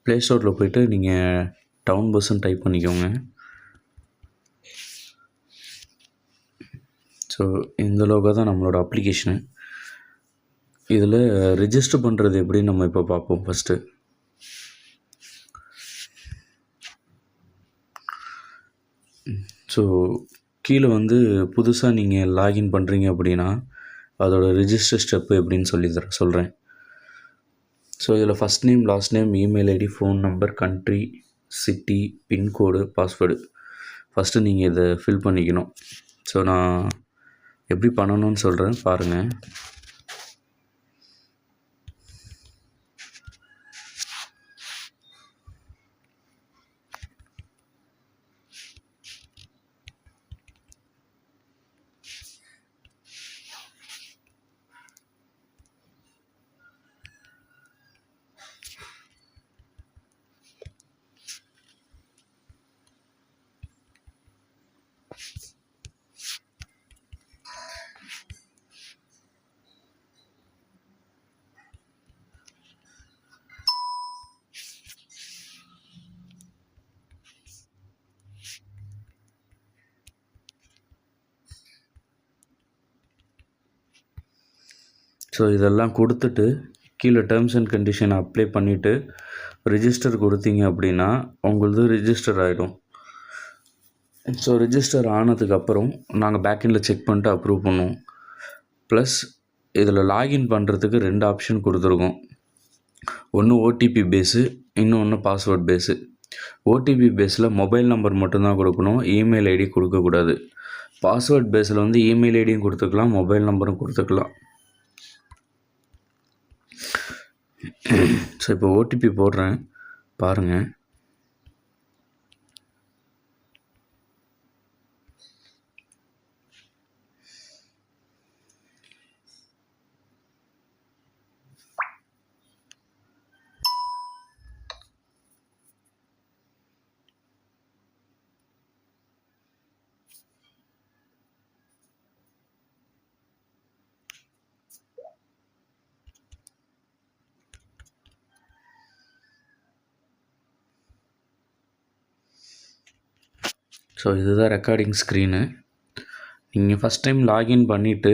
Play ஸ்டோரில் போய்ட்டு நீங்கள் டவுன் பஸ்ஸுன்னு டைப் பண்ணிக்கோங்க. ஸோ இந்த லோகோ தான் நம்மளோட அப்ளிகேஷனு. இதில் ரிஜிஸ்டர் பண்ணுறது எப்படின்னு நம்ம இப்போ பார்ப்போம். ஃபஸ்ட்டு ஸோ கீழே வந்து புதுசாக நீங்கள் லாகின் பண்ணுறீங்க அப்படின்னா அதோட ரிஜிஸ்டர் ஸ்டெப்பு எப்படின்னு சொல்கிறேன். ஸோ இதில் first name, last name, email ID, phone number, country, city, pincode, password first நீங்கள் இதை ஃபில் பண்ணிக்கணும். ஸோ நான் எப்படி பண்ணணும்னு சொல்கிறேன் பாருங்கள். ஸோ இதெல்லாம் கொடுத்துட்டு கீழே டேர்ம்ஸ் அண்ட் கண்டிஷன் அப்ளை பண்ணிவிட்டு ரிஜிஸ்டர் கொடுத்தீங்க அப்படின்னா உங்களது ரிஜிஸ்டர் ஆகிடும். ஸோ ரிஜிஸ்டர் ஆனதுக்கப்புறம் நாங்கள் பேக்கெண்டில் செக் பண்ணிட்டு அப்ரூவ் பண்ணுவோம். ப்ளஸ் இதில் லாகின் பண்ணுறதுக்கு 2 ஆப்ஷன் கொடுத்துருக்கோம். ஒன்று ஓடிபி பேஸு, இன்னொன்று பாஸ்வேர்ட் பேஸு. ஓடிபி பேஸில் மொபைல் நம்பர் மட்டும்தான் கொடுக்கணும், இமெயில் ஐடி கொடுக்கக்கூடாது. பாஸ்வேர்ட் பேஸில் வந்து இமெயில் ஐடியும் கொடுத்துக்கலாம், மொபைல் நம்பரும் கொடுத்துக்கலாம். ஸோ இப்போ ஓடிபி போடுறேன் பாருங்கள். ஸோ இதுதான் ரெக்கார்டிங் ஸ்க்ரீனு. நீங்கள் ஃபஸ்ட் டைம் லாகின் பண்ணிவிட்டு